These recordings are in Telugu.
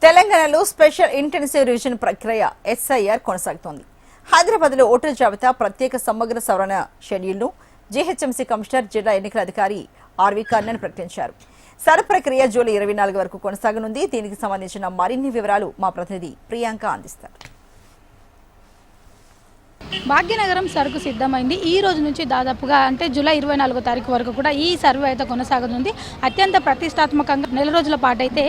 తెలంగాణలో స్పెషల్ ఇంటెన్సివ్ రివిజన్ ప్రక్రియ ఎస్ఐఆర్ కొనసాగుతోంది. హైదరాబాద్లో ఓటర్ జాబితా ప్రత్యేక సమగ్ర సవరణ షెడ్యూల్ను జీహెచ్ఎంసీ కమిషనర్ జిల్లా ఎన్నికల అధికారి ఆర్వి కర్ణన్ ప్రకటించారు. సర్ ప్రక్రియ జూలై 24 వరకు కొనసాగనుంది. దీనికి సంబంధించిన మరిన్ని వివరాలు మా ప్రతినిధి ప్రియాంక అందిస్తారు. భాగ్యనగరం సరుకు సిద్ధమైంది. ఈ రోజు నుంచి దాదాపుగా అంటే జూలై 24వ తారీఖు వరకు కూడా ఈ సర్వే అయితే కొనసాగనుంది. అత్యంత ప్రతిష్టాత్మకంగా నెల రోజుల పాటు అయితే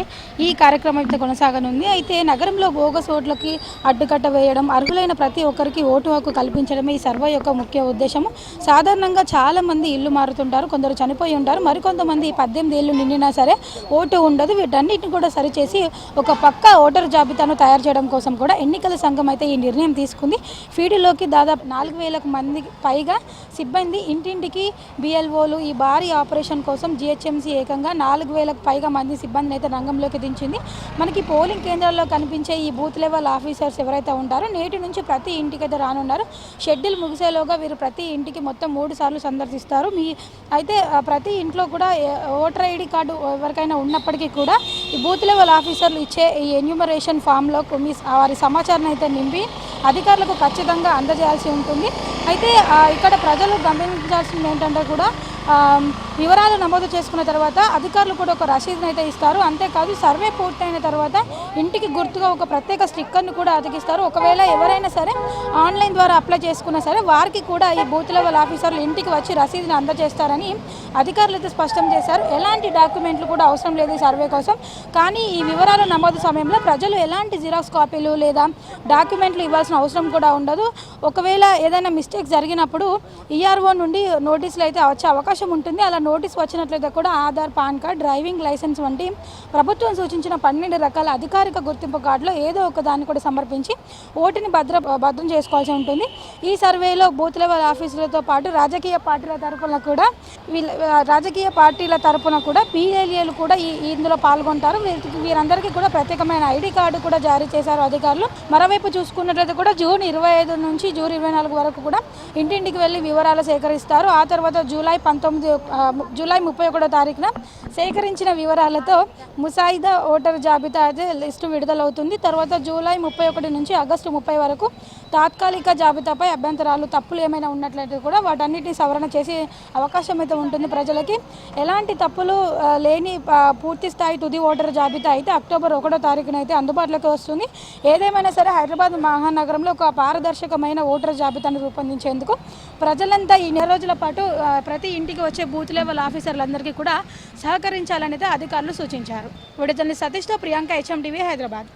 ఈ కార్యక్రమం అయితే కొనసాగనుంది. అయితే నగరంలో బోగస్ ఓట్లకి అడ్డుకట్ట వేయడం, అర్హులైన ప్రతి ఒక్కరికి ఓటు హక్కు కల్పించడమే ఈ సర్వే యొక్క ముఖ్య ఉద్దేశము. సాధారణంగా చాలా మంది ఇల్లు మారుతుంటారు, కొందరు చనిపోయి ఉంటారు, మరికొంతమంది 18 ఏళ్ళు నిండినా సరే ఓటు ఉండదు. వీటన్నిటిని కూడా సరిచేసి ఒక పక్కా ఓటర్ జాబితాను తయారు చేయడం కోసం కూడా ఎన్నికల సంఘం అయితే ఈ నిర్ణయం తీసుకుంది. ఫీల్డ్లోకి దాదాపు 4000 మందికి పైగా సిబ్బంది ఇంటింటికి బిఎల్ఓలు ఈ భారీ ఆపరేషన్ కోసం జిహెచ్ఎంసీ ఏకంగా 4000కు పైగా మంది సిబ్బందిని అయితే రంగంలోకి దించింది. మనకి పోలింగ్ కేంద్రాల్లో కనిపించే ఈ బూత్ లెవెల్ ఆఫీసర్స్ ఎవరైతే ఉంటారో నేటి నుంచి ప్రతి ఇంటికి అయితే రానున్నారు. షెడ్యూల్ ముగిసేలోగా వీరు ప్రతి ఇంటికి మొత్తం 3 సార్లు సందర్శిస్తారు. అయితే ప్రతి ఇంట్లో కూడా ఓటర్ ఐడి కార్డు ఎవరికైనా ఉన్నప్పటికీ కూడా ఈ బూత్ లెవెల్ ఆఫీసర్లు ఇచ్చే ఈ ఎన్యూమరేషన్ ఫామ్లో వారి సమాచారం అయితే నింపి అధికారులకు ఖచ్చితంగా అందజేయాల్సి ఉంటుంది. అయితే ఇక్కడ ప్రజలు గమనించాల్సింది ఏంటంటే కూడా వివరాలు నమోదు చేసుకున్న తర్వాత అధికారులు కూడా ఒక రసీదును అయితే ఇస్తారు. అంతేకాదు సర్వే పూర్తయిన తర్వాత ఇంటికి గుర్తుగా ఒక ప్రత్యేక స్టిక్కర్ను కూడా అతికిస్తారు. ఒకవేళ ఎవరైనా సరే ఆన్లైన్ ద్వారా అప్లై చేసుకున్నా సరే వారికి కూడా ఈ బూత్ లెవెల్ ఆఫీసర్లు ఇంటికి వచ్చి రసీదుని అందజేస్తారని అధికారులు అయితే స్పష్టం చేశారు. ఎలాంటి డాక్యుమెంట్లు కూడా అవసరం లేదు ఈ సర్వే కోసం. కానీ ఈ వివరాల నమోదు సమయంలో ప్రజలు ఎలాంటి జిరాక్స్ కాపీలు లేదా డాక్యుమెంట్లు ఇవ్వాల్సిన అవసరం కూడా ఉండదు. ఒకవేళ ఏదైనా మిస్టేక్ జరిగినప్పుడు ఈఆర్ఓ నుండి నోటీసులు అయితే వచ్చే అవకాశం ఉంటుంది. అలా నోటీస్ వచ్చినట్లయితే కూడా Aadhaar, PAN card, driving licence వంటి ప్రభుత్వం సూచించిన 12 రకాల అధికారిక గుర్తింపు కార్డులో ఏదో ఒక దాన్ని కూడా సమర్పించి ఓటుని భద్రం చేసుకోవాల్సి ఉంటుంది. ఈ సర్వేలో బూత్ లెవెల్ ఆఫీసులతో పాటు రాజకీయ పార్టీల తరపున కూడా పిఎల్ఏలు కూడా ఇందులో పాల్గొంటారు. వీరందరికీ కూడా ప్రత్యేకమైన ఐడి కార్డు కూడా జారీ చేశారు అధికారులు. మరోవైపు చూసుకున్నట్లయితే కూడా జూన్ 25 నుంచి జూన్ 24 వరకు కూడా ఇంటింటికి వెళ్ళి వివరాలు సేకరిస్తారు. ఆ తర్వాత జూలై 31 తారీఖున సేకరించిన వివరాలతో ముసాయిదా ఓటర్ జాబితా అయితే లిస్టు విడుదలవుతుంది. తర్వాత జూలై 31 నుంచి ఆగస్టు 30 వరకు తాత్కాలిక జాబితాపై అభ్యంతరాలు, తప్పులు ఏమైనా ఉన్నట్లయితే కూడా వాటన్నిటిని సవరణ చేసే అవకాశం అయితే ఉంటుంది. ప్రజలకి ఎలాంటి తప్పులు లేని పూర్తి స్థాయి తుది ఓటర్ జాబితా అయితే అక్టోబర్ 1వ తారీఖున అయితే అందుబాటులోకి వస్తుంది. ఏదేమైనా సరే హైదరాబాద్ మహానగరంలో ఒక పారదర్శకమైన ఓటర్ జాబితాను రూపొందించేందుకు ప్రజలంతా ఈ నెల రోజుల పాటు ప్రతి ఇంటికి వచ్చే బూత్ లెవెల్ ఆఫీసర్లందరికీ కూడా సహకరించాలని అయితే అధికారులు సూచించారు. విడుదల సతీష్తో ప్రియాంక, HMTV, హైదరాబాద్.